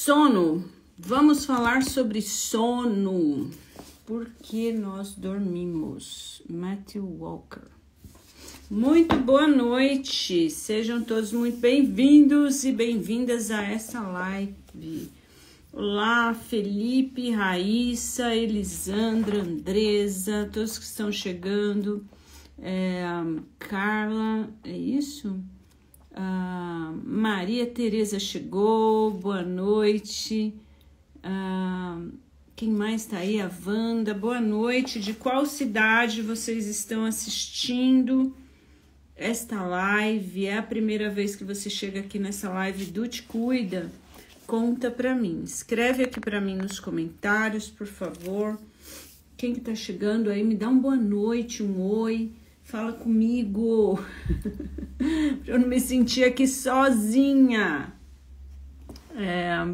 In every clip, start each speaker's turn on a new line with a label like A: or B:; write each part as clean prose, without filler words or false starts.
A: Sono. Vamos falar sobre sono. Por que nós dormimos? Matthew Walker. Muito boa noite. Sejam todos muito bem-vindos e bem-vindas a essa live. Olá, Felipe, Raíssa, Elisandra, Andresa, todos que estão chegando. Carla, é isso? Maria Tereza chegou, boa noite. Quem mais tá aí? A Wanda, boa noite. De qual cidade vocês estão assistindo esta live? É a primeira vez que você chega aqui nessa live do Te Cuida? Conta pra mim. Escreve aqui pra mim nos comentários, por favor. Quem que tá chegando aí, me dá uma boa noite, um oi. Fala comigo. Pra eu não me sentir aqui sozinha.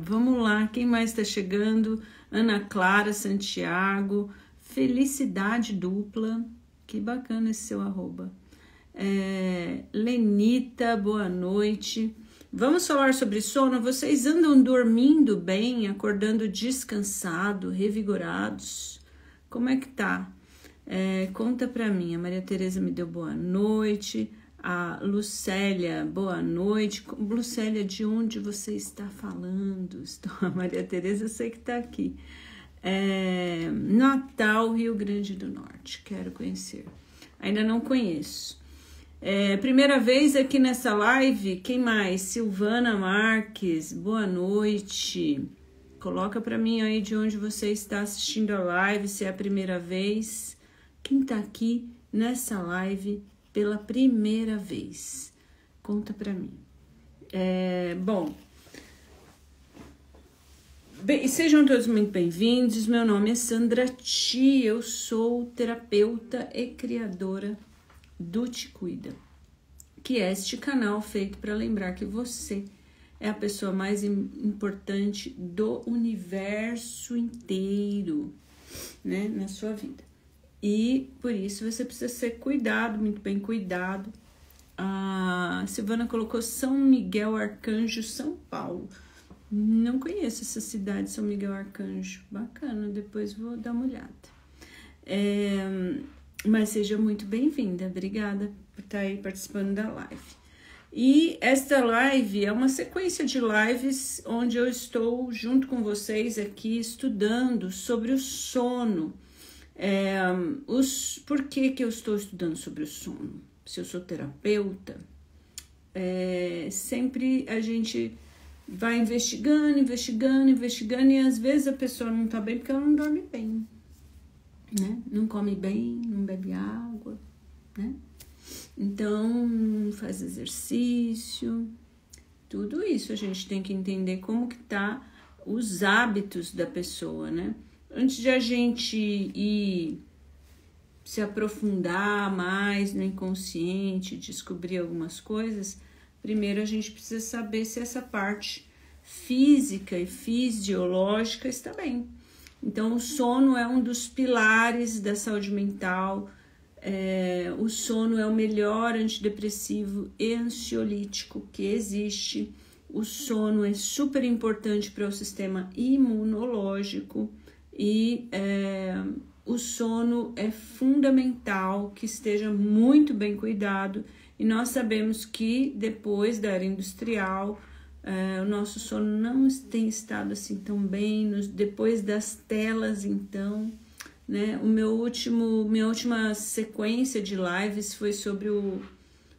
A: Vamos lá, quem mais tá chegando? Ana Clara Santiago. Felicidade dupla. Que bacana esse seu arroba. Lenita, boa noite. Vamos falar sobre sono. Vocês andam dormindo bem, acordando descansado, revigorados? Como é que tá? Conta pra mim. A Maria Tereza me deu boa noite. A Lucélia, boa noite. Lucélia, de onde você está falando? A Maria Tereza, eu sei que tá aqui. Natal, Rio Grande do Norte. Quero conhecer. Ainda não conheço. Primeira vez aqui nessa live. Quem mais? Silvana Marques, boa noite. Coloca pra mim aí de onde você está assistindo a live, se é a primeira vez. Quem tá aqui nessa live pela primeira vez? Conta pra mim. Bem, sejam todos muito bem-vindos. Meu nome é Sandra Ti, eu sou terapeuta e criadora do Te Cuida, que é este canal feito para lembrar que você é a pessoa mais importante do universo inteiro, né, na sua vida. E por isso você precisa ser cuidado, muito bem cuidado. A Silvana colocou São Miguel Arcanjo, São Paulo. Não conheço essa cidade, São Miguel Arcanjo. Bacana, depois vou dar uma olhada. Mas seja muito bem-vinda. Obrigada por estar aí participando da live. E esta live é uma sequência de lives onde eu estou junto com vocês aqui estudando sobre o sono. Por que eu estou estudando sobre o sono? Se eu sou terapeuta, sempre a gente vai investigando e às vezes a pessoa não tá bem porque ela não dorme bem, né? Não come bem, não bebe água, né? Então, não faz exercício, tudo isso a gente tem que entender como que tá os hábitos da pessoa, né? Antes de a gente ir se aprofundar mais no inconsciente, descobrir algumas coisas, primeiro a gente precisa saber se essa parte física e fisiológica está bem. Então, o sono é um dos pilares da saúde mental. O sono é o melhor antidepressivo e ansiolítico que existe. O sono é super importante para o sistema imunológico. E o sono é fundamental que esteja muito bem cuidado. E nós sabemos que depois da era industrial, o nosso sono não tem estado assim tão bem. Depois das telas, então, né? Minha última sequência de lives foi sobre o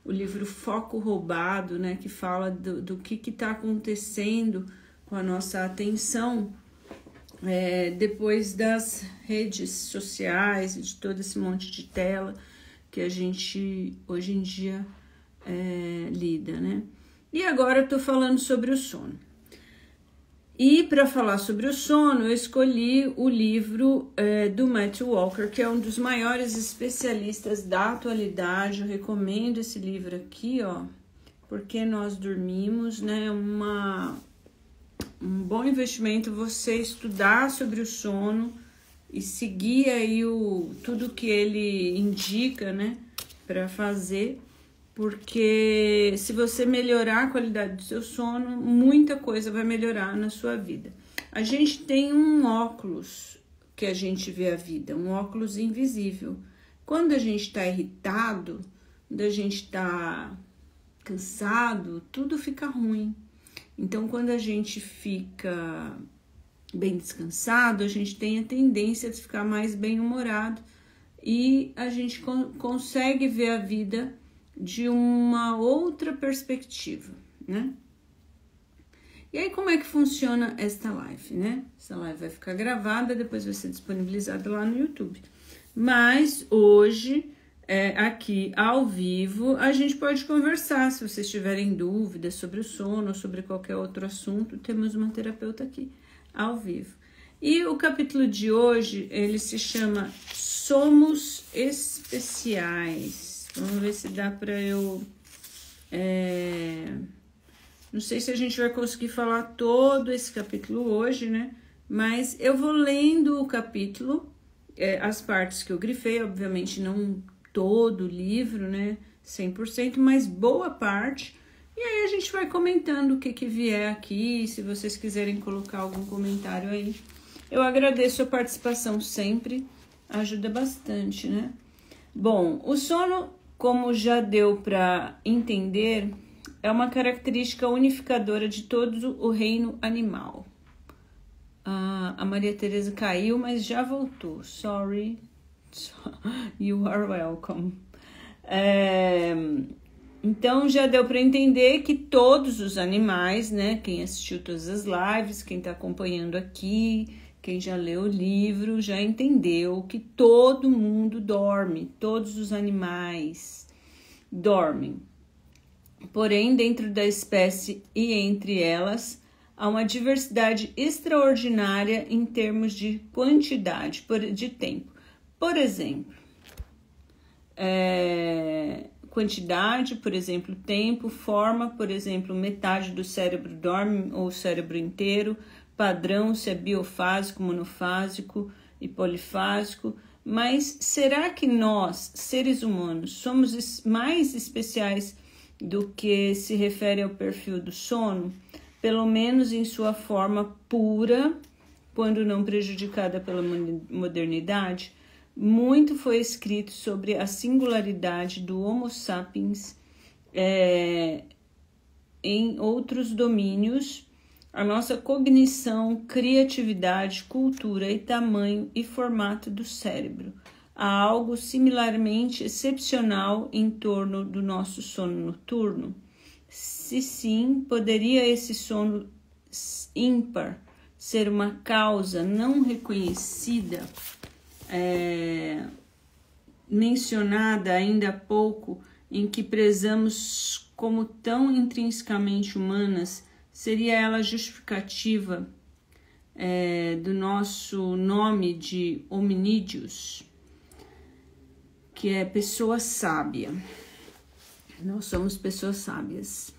A: livro Foco Roubado, né? Que fala do que está acontecendo com a nossa atenção. Depois das redes sociais, de todo esse monte de tela que a gente hoje em dia lida, né? E agora eu tô falando sobre o sono. E para falar sobre o sono, eu escolhi o livro do Matthew Walker, que é um dos maiores especialistas da atualidade. Eu recomendo esse livro aqui, ó, Porque Nós Dormimos, né? Um bom investimento você estudar sobre o sono e seguir aí tudo que ele indica, né, para fazer. porque se você melhorar a qualidade do seu sono, muita coisa vai melhorar na sua vida. A gente tem um óculos que a gente vê a vida, um óculos invisível. Quando a gente está irritado, quando a gente está cansado, tudo fica ruim. Então, quando a gente fica bem descansado, a gente tem a tendência de ficar mais bem-humorado e a gente consegue ver a vida de uma outra perspectiva, né? E aí, como é que funciona esta live, né? Essa live vai ficar gravada, depois vai ser disponibilizada lá no YouTube. Mas hoje, aqui ao vivo, a gente pode conversar. Se vocês tiverem dúvidas sobre o sono ou sobre qualquer outro assunto, temos uma terapeuta aqui ao vivo. E o capítulo de hoje, ele se chama Somos Especiais. Vamos ver se dá para eu... Não sei se a gente vai conseguir falar todo esse capítulo hoje, né? Mas eu vou lendo o capítulo, as partes que eu grifei, obviamente não todo o livro, né? 100%, mas boa parte. E aí a gente vai comentando o que vier aqui, se vocês quiserem colocar algum comentário aí. Eu agradeço a participação sempre, ajuda bastante, né? Bom, o sono, como já deu para entender, é uma característica unificadora de todo o reino animal. A Maria Tereza caiu, mas já voltou. Sorry. You are welcome. Então, já deu para entender que todos os animais, né? Quem assistiu todas as lives, quem está acompanhando aqui, quem já leu o livro, já entendeu que todo mundo dorme. Todos os animais dormem. Porém, dentro da espécie e entre elas, há uma diversidade extraordinária em termos de quantidade de tempo. Por exemplo, quantidade, por exemplo, tempo, forma, por exemplo, metade do cérebro dorme ou o cérebro inteiro, padrão, se é biofásico, monofásico e polifásico. Mas será que nós, seres humanos, somos mais especiais do que se refere ao perfil do sono, pelo menos em sua forma pura, quando não prejudicada pela modernidade? Muito foi escrito sobre a singularidade do Homo sapiens em outros domínios, a nossa cognição, criatividade, cultura e tamanho e formato do cérebro. Há algo similarmente excepcional em torno do nosso sono noturno? Se sim, poderia esse sono ímpar ser uma causa não reconhecida, mencionada ainda há pouco, em que prezamos como tão intrinsecamente humanas? Seria ela justificativa do nosso nome de hominídeos, que é pessoa sábia. Nós somos pessoas sábias.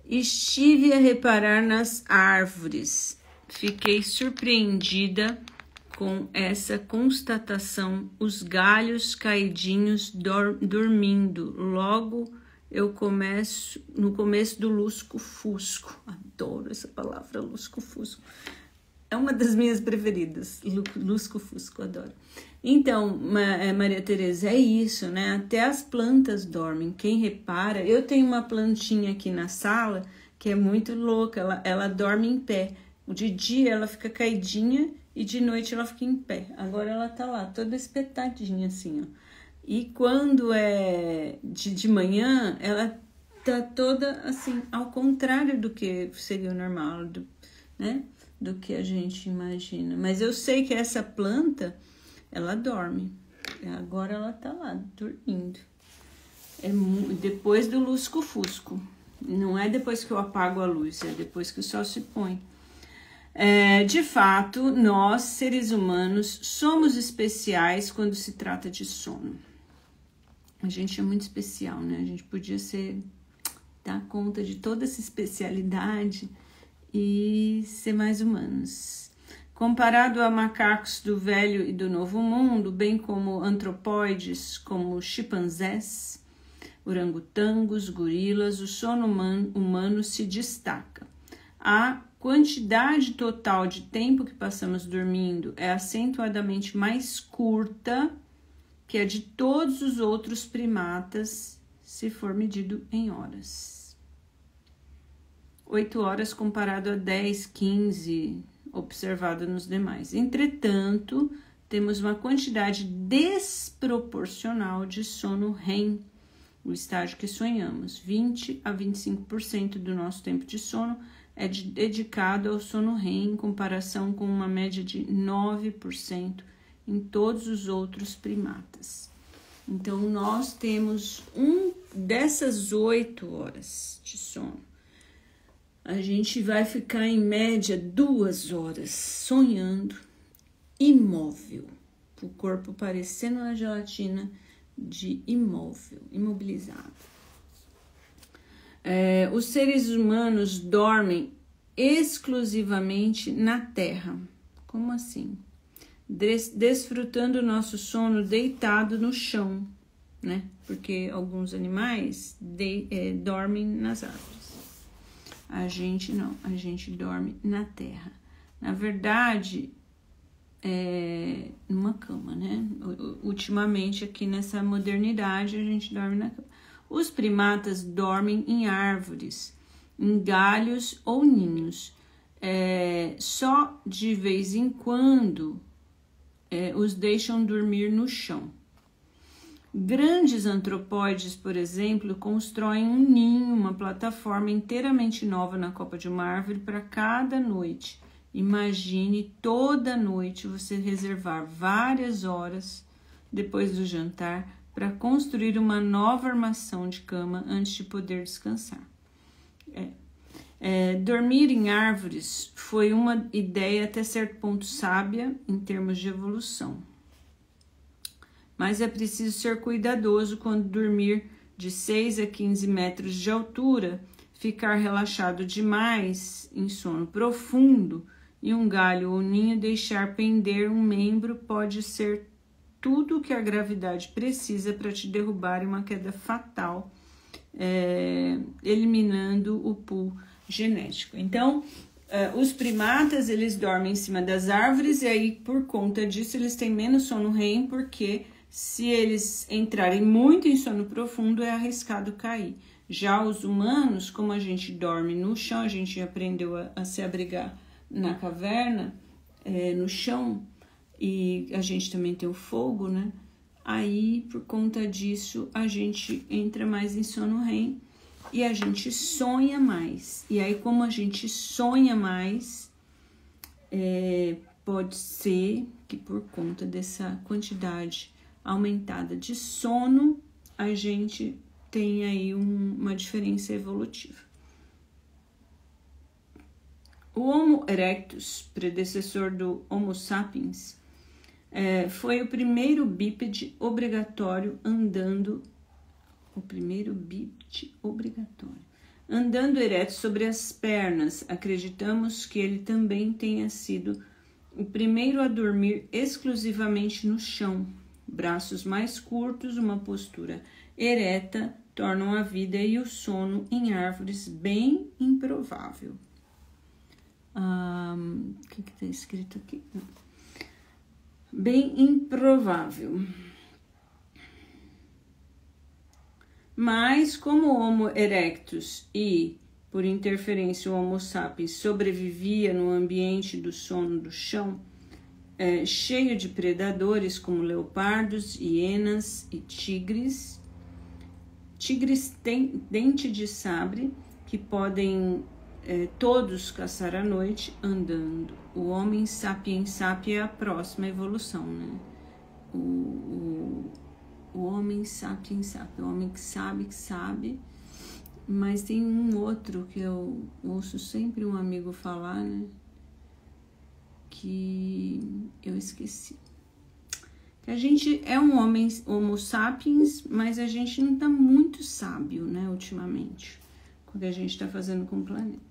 A: Estive a reparar nas árvores. Fiquei surpreendida com essa constatação. Os galhos caidinhos dormindo. Logo no começo do lusco-fusco. Adoro essa palavra, lusco-fusco. É uma das minhas preferidas, lusco-fusco, adoro. Então, Maria Tereza, é isso, né? Até as plantas dormem. Quem repara, eu tenho uma plantinha aqui na sala que é muito louca, ela dorme em pé. De dia ela fica caidinha e de noite ela fica em pé. Agora ela tá lá, toda espetadinha assim, ó. E quando é de manhã, ela tá toda assim, ao contrário do que seria o normal, né? Do que a gente imagina. Mas eu sei que essa planta, ela dorme. Agora ela tá lá, dormindo. Depois do lusco-fusco. Não é depois que eu apago a luz, é depois que o sol se põe. De fato, nós, seres humanos, somos especiais quando se trata de sono. A gente é muito especial, né? A gente podia dar conta de toda essa especialidade e ser mais humanos. Comparado a macacos do Velho e do Novo Mundo, bem como antropóides, como chimpanzés, orangotangos, gorilas, o sono humano se destaca. A quantidade total de tempo que passamos dormindo é acentuadamente mais curta que a de todos os outros primatas, se for medido em horas. 8 horas comparado a 10, 15 observado nos demais. Entretanto, temos uma quantidade desproporcional de sono REM, o estágio que sonhamos. 20 a 25% do nosso tempo de sono é dedicado ao sono REM, em comparação com uma média de 9% em todos os outros primatas. Então, nós temos dessas 8 horas de sono. A gente vai ficar em média 2 horas sonhando, imóvel, o corpo parecendo uma gelatina de imobilizado. Os seres humanos dormem exclusivamente na terra. Como assim? Desfrutando o nosso sono deitado no chão, né? Porque alguns animais dormem nas árvores. A gente não, a gente dorme na terra. Na verdade, numa cama, né? Ultimamente, aqui nessa modernidade, a gente dorme na cama. Os primatas dormem em árvores, em galhos ou ninhos. Só de vez em quando os deixam dormir no chão. Grandes antropóides, por exemplo, constroem um ninho, uma plataforma inteiramente nova na copa de uma árvore para cada noite. Imagine toda noite você reservar várias horas depois do jantar para construir uma nova armação de cama antes de poder descansar. Dormir em árvores foi uma ideia até certo ponto sábia em termos de evolução. Mas é preciso ser cuidadoso quando dormir de 6 a 15 metros de altura, ficar relaxado demais em sono profundo e um galho ou ninho deixar pender um membro pode ser tudo o que a gravidade precisa para te derrubar em uma queda fatal, eliminando o pool genético. Então, os primatas, eles dormem em cima das árvores e aí, por conta disso, eles têm menos sono REM, porque se eles entrarem muito em sono profundo, é arriscado cair. Já os humanos, como a gente dorme no chão, a gente aprendeu a se abrigar na caverna, no chão, e a gente também tem o fogo, né? Aí, por conta disso, a gente entra mais em sono REM e a gente sonha mais. E aí, como a gente sonha mais, pode ser que por conta dessa quantidade aumentada de sono, a gente tem aí uma diferença evolutiva. O Homo erectus, predecessor do Homo sapiens, foi o primeiro bípede obrigatório andando ereto sobre as pernas. Acreditamos que ele também tenha sido o primeiro a dormir exclusivamente no chão. Braços mais curtos, uma postura ereta, tornam a vida e o sono em árvores bem improvável. O que está escrito aqui? Bem improvável. Mas como o Homo erectus e, por interferência, o Homo sapiens sobrevivia no ambiente do sono do chão, cheio de predadores como leopardos, hienas e tigres. Tigres têm dente de sabre que podem todos caçar à noite andando. O homem sapiens sapiens é a próxima evolução, né? O homem sapiens sapiens, o homem que sabe, mas tem um outro que eu ouço sempre um amigo falar, né? Que eu esqueci. Que a gente é um homem Homo sapiens, mas a gente não tá muito sábio, né, ultimamente, com o que a gente tá fazendo com o planeta.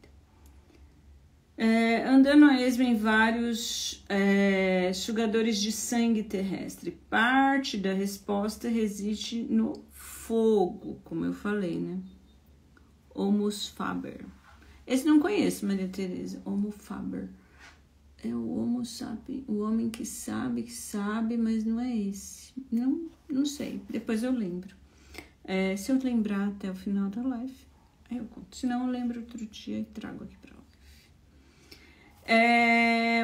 A: Andando a esmo em vários sugadores de sangue terrestre. Parte da resposta reside no fogo, como eu falei, né? Homus faber. Esse não conheço, Maria Tereza. Homo faber. É o Homo sapiens, o homem que sabe, mas não é esse. Não sei, depois eu lembro. Se eu lembrar até o final da live, aí eu conto. Se não, eu lembro outro dia e trago aqui pra live.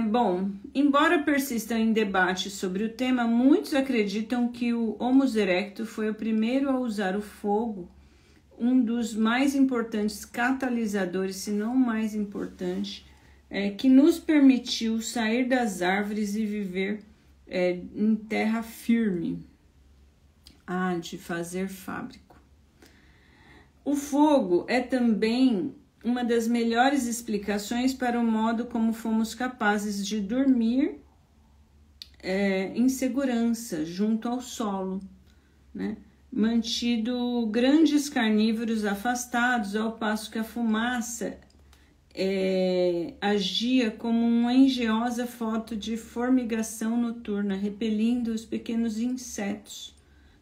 A: Bom, embora persistam em debate sobre o tema, muitos acreditam que o Homo erectus foi o primeiro a usar o fogo, um dos mais importantes catalisadores, se não o mais importante, que nos permitiu sair das árvores e viver em terra firme. De fazer fábrico. O fogo é também uma das melhores explicações para o modo como fomos capazes de dormir em segurança junto ao solo, né? Mantido grandes carnívoros afastados, ao passo que a fumaça agia como uma engenhosa foto de formigação noturna, repelindo os pequenos insetos,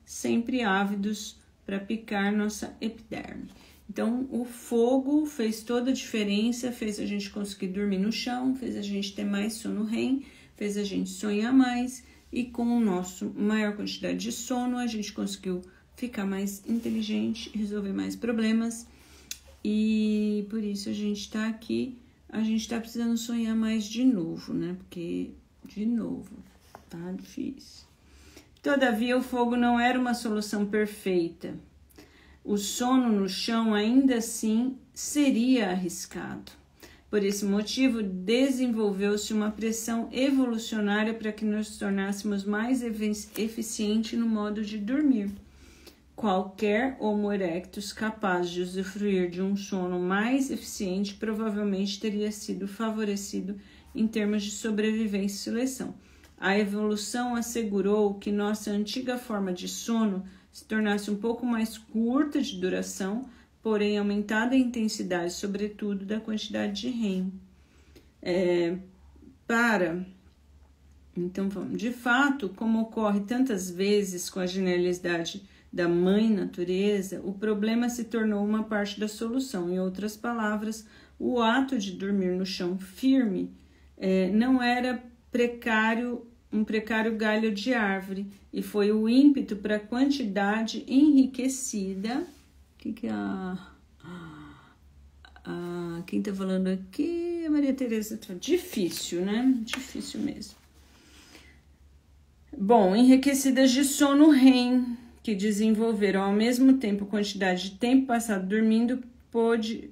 A: sempre ávidos para picar nossa epiderme. Então, o fogo fez toda a diferença, fez a gente conseguir dormir no chão, fez a gente ter mais sono REM, fez a gente sonhar mais, e com o nosso maior quantidade de sono, a gente conseguiu ficar mais inteligente, resolver mais problemas, e por isso a gente tá aqui, a gente tá precisando sonhar mais de novo, né? Porque, de novo, tá difícil. Todavia, o fogo não era uma solução perfeita. O sono no chão, ainda assim, seria arriscado. Por esse motivo, desenvolveu-se uma pressão evolucionária para que nos tornássemos mais eficientes no modo de dormir. Qualquer Homo erectus capaz de usufruir de um sono mais eficiente provavelmente teria sido favorecido em termos de sobrevivência e seleção. A evolução assegurou que nossa antiga forma de sono se tornasse um pouco mais curta de duração, porém aumentada a intensidade, sobretudo da quantidade de REM. Então, vamos. De fato, como ocorre tantas vezes com a genialidade da mãe natureza, o problema se tornou uma parte da solução. Em outras palavras, o ato de dormir no chão firme não era um precário galho de árvore, e foi o ímpeto para a quantidade enriquecida. Quem está falando aqui? A Maria Tereza. Difícil, né? Difícil mesmo. Bom, enriquecidas de sono REM, que desenvolveram ao mesmo tempo quantidade de tempo passado dormindo, pôde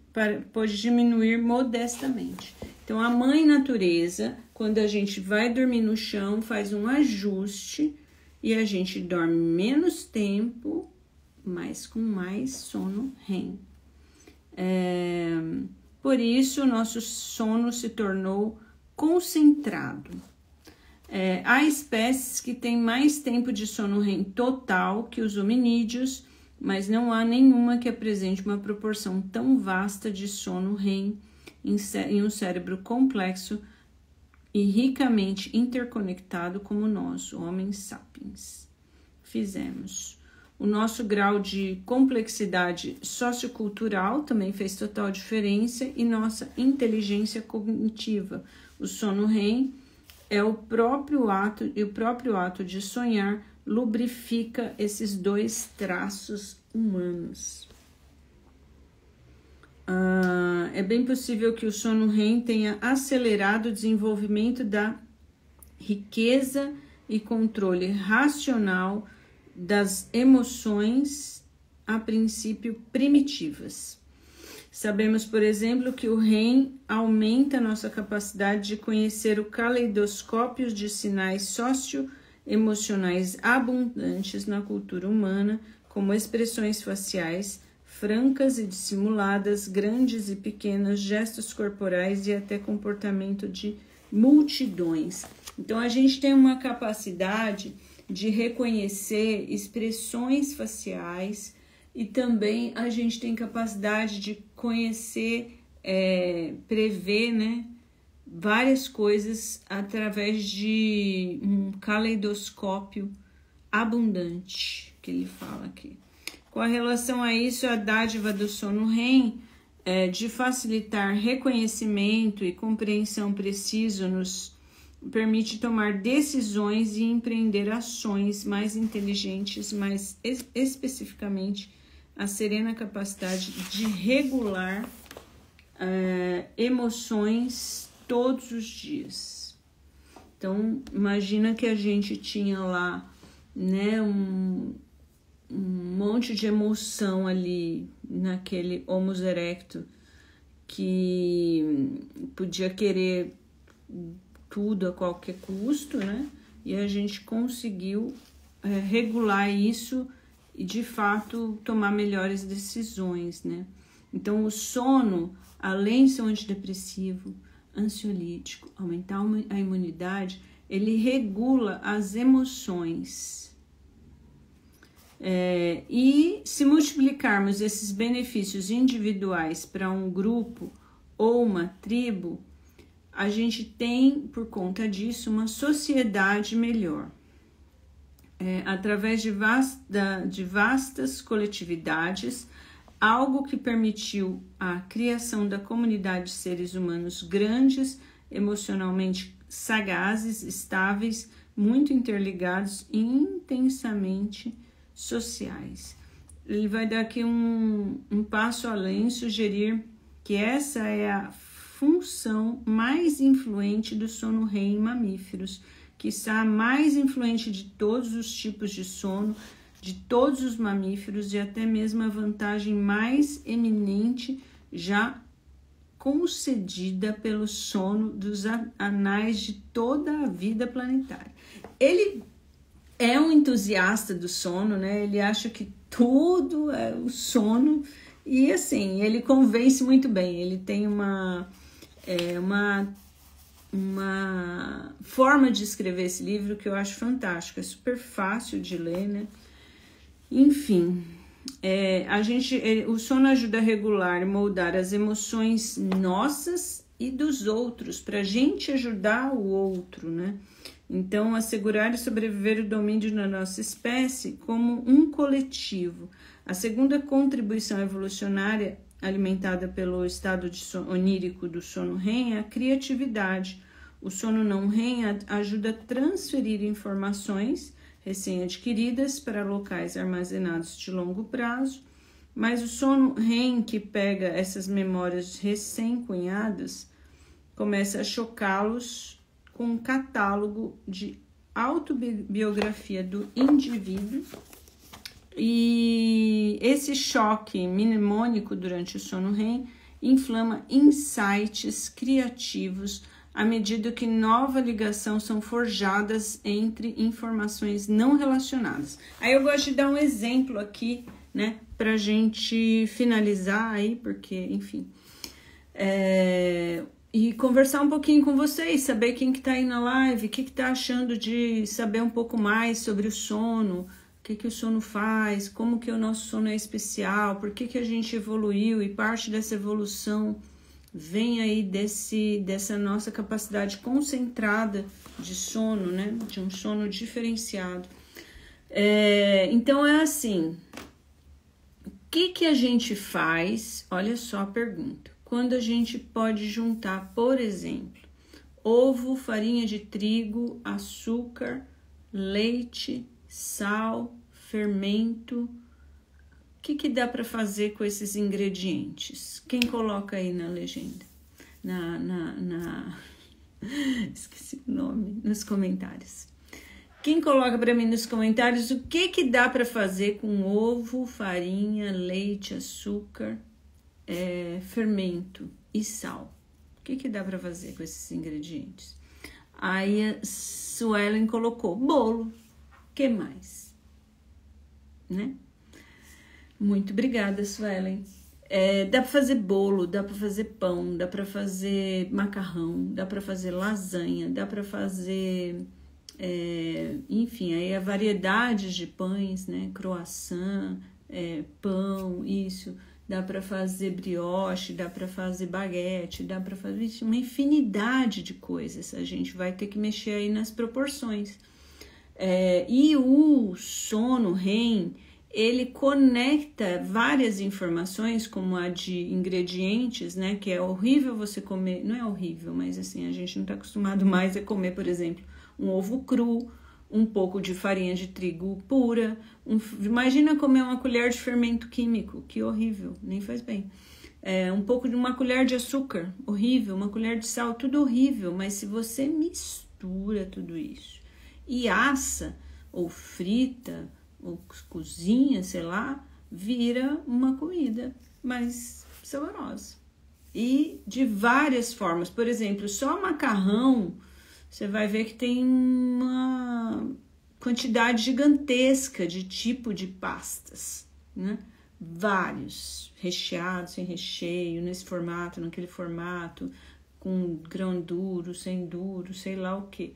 A: diminuir modestamente. Então, a mãe natureza, quando a gente vai dormir no chão, faz um ajuste e a gente dorme menos tempo, mas com mais sono REM. Por isso, o nosso sono se tornou concentrado. Há espécies que têm mais tempo de sono REM total que os hominídeos, mas não há nenhuma que apresente uma proporção tão vasta de sono REM em um cérebro complexo e ricamente interconectado como nós, Homo sapiens, fizemos. O nosso grau de complexidade sociocultural também fez total diferença, e nossa inteligência cognitiva. O sono REM é o próprio ato de sonhar lubrifica esses dois traços humanos. É bem possível que o sono REM tenha acelerado o desenvolvimento da riqueza e controle racional das emoções, a princípio primitivas. Sabemos, por exemplo, que o REM aumenta nossa capacidade de conhecer o caleidoscópio de sinais socioemocionais abundantes na cultura humana, como expressões faciais francas e dissimuladas, grandes e pequenas, gestos corporais e até comportamento de multidões. Então, a gente tem uma capacidade de reconhecer expressões faciais, e também a gente tem capacidade de conhecer, prever, né, várias coisas através de um caleidoscópio abundante, que ele fala aqui. Com relação a isso, a dádiva do sono REM é de facilitar reconhecimento e compreensão preciso nos permite tomar decisões e empreender ações mais inteligentes, mais especificamente a serena capacidade de regular emoções todos os dias. Então, imagina que a gente tinha lá, né, um monte de emoção ali naquele Homus erectus que podia querer tudo a qualquer custo, né? E a gente conseguiu regular isso e, de fato, tomar melhores decisões, né? Então, o sono, além de ser um antidepressivo, ansiolítico, aumentar a imunidade, ele regula as emoções. E se multiplicarmos esses benefícios individuais para um grupo ou uma tribo, a gente tem, por conta disso, uma sociedade melhor. Através de vastas coletividades, algo que permitiu a criação da comunidade de seres humanos grandes, emocionalmente sagazes, estáveis, muito interligados e intensamente sociais. Ele vai dar aqui um passo além, sugerir que essa é a função mais influente do sono REM em mamíferos, quiçá a mais influente de todos os tipos de sono, de todos os mamíferos, e até mesmo a vantagem mais eminente já concedida pelo sono dos anais de toda a vida planetária. Ele é um entusiasta do sono, né? Ele acha que tudo é o sono e, assim, ele convence muito bem. Ele tem uma forma de escrever esse livro que eu acho fantástica, é super fácil de ler, né? Enfim, o sono ajuda a regular e moldar as emoções nossas e dos outros, para a gente ajudar o outro, né? Então, assegurar e sobreviver o domínio da nossa espécie como um coletivo. A segunda contribuição evolucionária alimentada pelo estado onírico do sono REM é a criatividade. O sono não REM ajuda a transferir informações recém-adquiridas para locais armazenados de longo prazo, mas o sono REM que pega essas memórias recém-cunhadas começa a chocá-los com um catálogo de autobiografia do indivíduo, e esse choque mnemônico durante o sono REM inflama insights criativos à medida que nova ligação são forjadas entre informações não relacionadas. Aí eu gosto de dar um exemplo aqui, né, pra gente finalizar aí, porque, enfim, e conversar um pouquinho com vocês, saber quem que tá aí na live, o que que tá achando de saber um pouco mais sobre o sono, o que o sono faz, como que o nosso sono é especial, por que a gente evoluiu, e parte dessa evolução vem aí dessa nossa capacidade concentrada de sono, né? De um sono diferenciado. Então é assim, o que a gente faz? Olha só a pergunta. Quando a gente pode juntar, por exemplo, ovo, farinha de trigo, açúcar, leite, sal, fermento. O que dá para fazer com esses ingredientes? Quem coloca aí na legenda? Esqueci o nome, nos comentários. Quem coloca para mim nos comentários o que dá para fazer com ovo, farinha, leite, açúcar, fermento e sal? O que dá para fazer com esses ingredientes? Aí a Suelen colocou bolo. Que mais? Né? Muito obrigada, Suelen. Dá para fazer bolo, dá para fazer pão, dá para fazer macarrão, dá para fazer lasanha, dá para fazer, enfim, aí a variedade de pães, né? Croissant, pão, isso. Dá para fazer brioche, dá para fazer baguete, dá para fazer uma infinidade de coisas. A gente vai ter que mexer aí nas proporções. E o sono REM, ele conecta várias informações, como a de ingredientes, né? Que é horrível você comer, não é horrível, mas assim, a gente não está acostumado mais a comer, por exemplo, um ovo cru, um pouco de farinha de trigo pura. Imagina comer uma colher de fermento químico, que horrível, nem faz bem. Um pouco de uma colher de açúcar, horrível, uma colher de sal, tudo horrível, mas se você mistura tudo isso e assa ou frita ou cozinha, sei lá, vira uma comida mais saborosa. E de várias formas, por exemplo, só macarrão, você vai ver que tem uma quantidade gigantesca de tipo de pastas, né? Vários, recheados, sem recheio, nesse formato, naquele formato, com grão duro, sem duro, sei lá o que.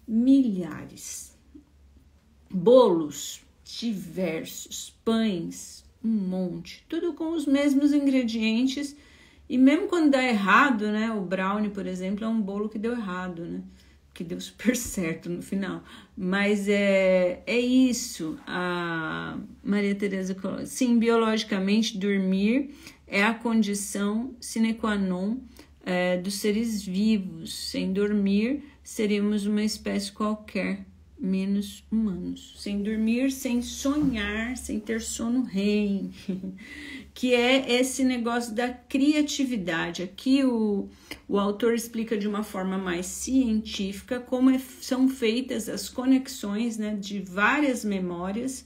A: Milhares. Bolos diversos, pães, um monte, tudo com os mesmos ingredientes. E mesmo quando dá errado, né? O brownie, por exemplo, é um bolo que deu errado, né? Que deu super certo no final. Mas é isso. A Maria Tereza falou. Sim, biologicamente, dormir é a condição sine qua non dos seres vivos. Sem dormir, seríamos uma espécie qualquer, menos humanos. Sem dormir, sem sonhar, sem ter sono REM, que é esse negócio da criatividade. Aqui o autor explica de uma forma mais científica como são feitas as conexões, né, de várias memórias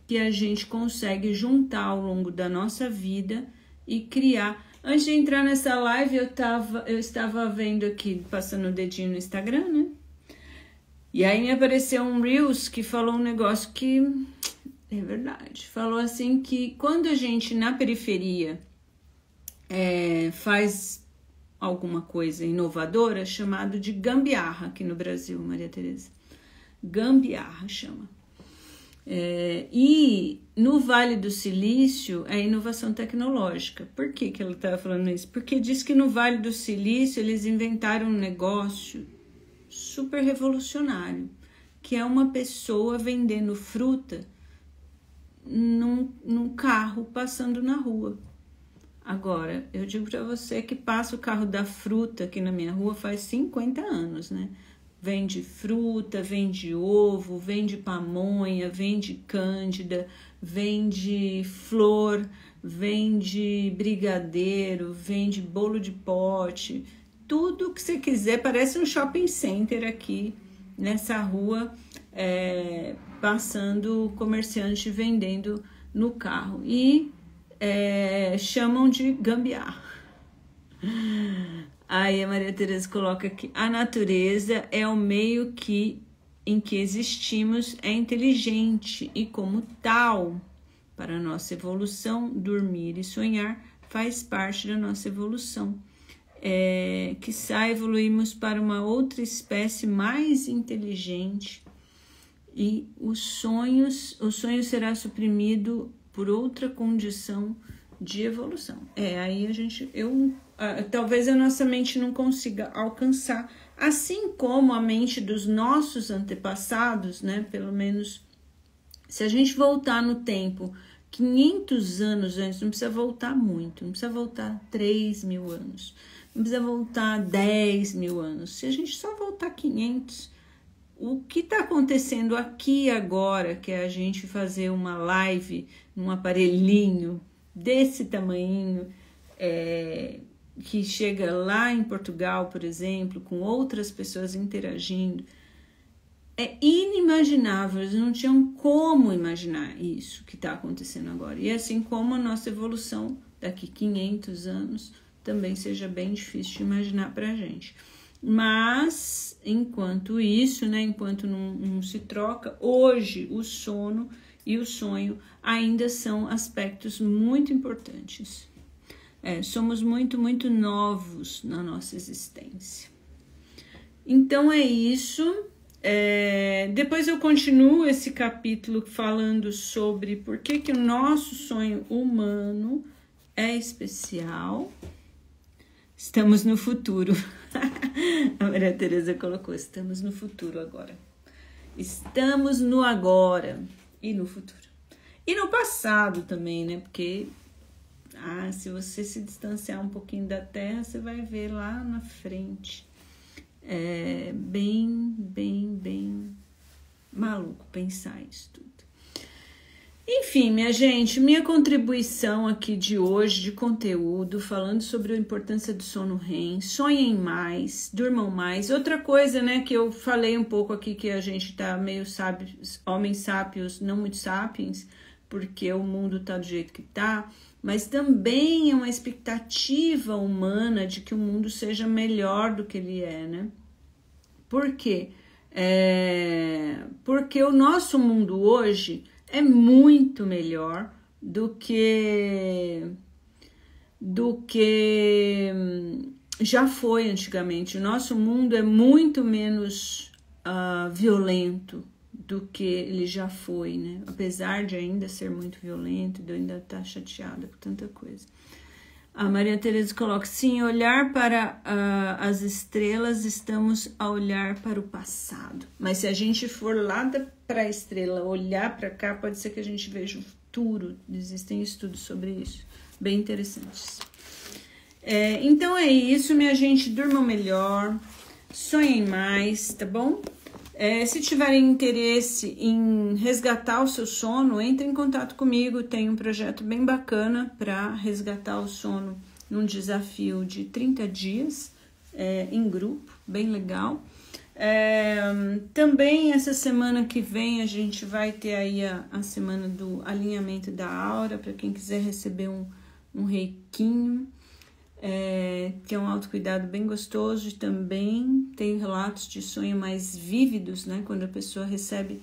A: que a gente consegue juntar ao longo da nossa vida e criar. Antes de entrar nessa live, eu estava vendo aqui, passando o dedinho no Instagram, né? E aí me apareceu um Reels que falou um negócio que é verdade. Falou assim que quando a gente na periferia faz alguma coisa inovadora, chamado de gambiarra aqui no Brasil, Maria Tereza. Gambiarra chama. E no Vale do Silício é inovação tecnológica. Por que ela estava falando isso? Porque diz que no Vale do Silício eles inventaram um negócio super revolucionário, que é uma pessoa vendendo fruta num carro passando na rua. Agora, eu digo para você que passa o carro da fruta aqui na minha rua faz 50 anos, né? Vende fruta, vende ovo, vende pamonha, vende cândida, vende flor, vende brigadeiro, vende bolo de pote, tudo que você quiser. Parece um shopping center aqui nessa rua, passando comerciante vendendo no carro. E chamam de gambiarra. Aí a Maria Tereza coloca aqui: a natureza é o meio em que existimos, é inteligente e, como tal, para a nossa evolução, dormir e sonhar faz parte da nossa evolução. Quiçá evoluímos para uma outra espécie mais inteligente e o sonho será suprimido por outra condição de evolução. Aí talvez a nossa mente não consiga alcançar, assim como a mente dos nossos antepassados, né? Pelo menos, se a gente voltar no tempo 500 anos antes, não precisa voltar muito, não precisa voltar 3.000 anos, não precisa voltar 10.000 anos. Se a gente só voltar 500, o que está acontecendo aqui agora, que é a gente fazer uma live num aparelhinho desse tamanho, que chega lá em Portugal, por exemplo, com outras pessoas interagindo, é inimaginável. Eles não tinham como imaginar isso que está acontecendo agora. E assim como a nossa evolução daqui 500 anos também seja bem difícil de imaginar para a gente. Mas, enquanto isso, né, enquanto não se troca, hoje o sono e o sonho ainda são aspectos muito importantes. Somos muito, muito novos na nossa existência. Então é isso. Depois eu continuo esse capítulo falando sobre por que o nosso sonho humano é especial. Estamos no futuro. A Maria Tereza colocou: estamos no futuro agora. Estamos no agora e no futuro. E no passado também, né? Porque se você se distanciar um pouquinho da Terra, você vai ver lá na frente. É bem maluco pensar isso tudo. Enfim, minha gente, minha contribuição aqui de hoje, de conteúdo, falando sobre a importância do sono REM. Sonhem mais, durmam mais. Outra coisa, né, que eu falei um pouco aqui, que a gente tá meio sábios, homens sábios, não muito sapiens, porque o mundo tá do jeito que tá, mas também é uma expectativa humana de que o mundo seja melhor do que ele é, né? Por quê? Porque o nosso mundo hoje é muito melhor do que já foi antigamente. O nosso mundo é muito menos violento do que ele já foi, né? Apesar de ainda ser muito violento, de eu ainda estar chateada com tanta coisa. A Maria Tereza coloca, sim, olhar para as estrelas, estamos a olhar para o passado. Mas se a gente for lá para a estrela, olhar para cá, pode ser que a gente veja o futuro. Existem estudos sobre isso, bem interessantes. Então é isso, minha gente, durmam melhor, sonhem mais, tá bom? Se tiverem interesse em resgatar o seu sono, entre em contato comigo. Tem um projeto bem bacana para resgatar o sono num desafio de 30 dias em grupo, bem legal. Também essa semana que vem a gente vai ter aí a semana do alinhamento da aura, para quem quiser receber um reiquinho. Que é um autocuidado bem gostoso, e também tem relatos de sonho mais vívidos, né? Quando a pessoa recebe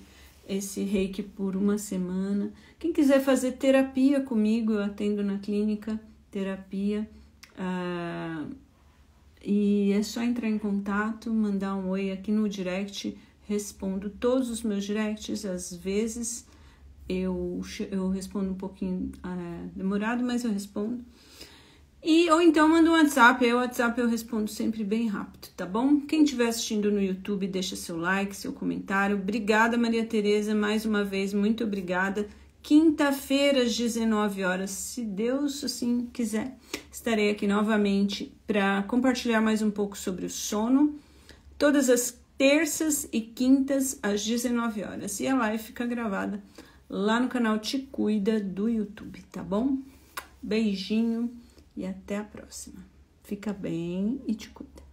A: esse reiki por uma semana. Quem quiser fazer terapia comigo, eu atendo na clínica, terapia, e é só entrar em contato, mandar um oi aqui no direct, respondo todos os meus directs. Às vezes eu respondo um pouquinho demorado, mas eu respondo. Ou então manda um WhatsApp. O WhatsApp eu respondo sempre bem rápido, tá bom? Quem estiver assistindo no YouTube, deixa seu like, seu comentário. Obrigada, Maria Tereza, mais uma vez, muito obrigada. Quinta-feira, às 19 horas, se Deus assim quiser, estarei aqui novamente para compartilhar mais um pouco sobre o sono. Todas as terças e quintas, às 19 horas. E a live fica gravada lá no canal Te Cuida do YouTube, tá bom? Beijinho. E até a próxima. Fica bem e te cuida.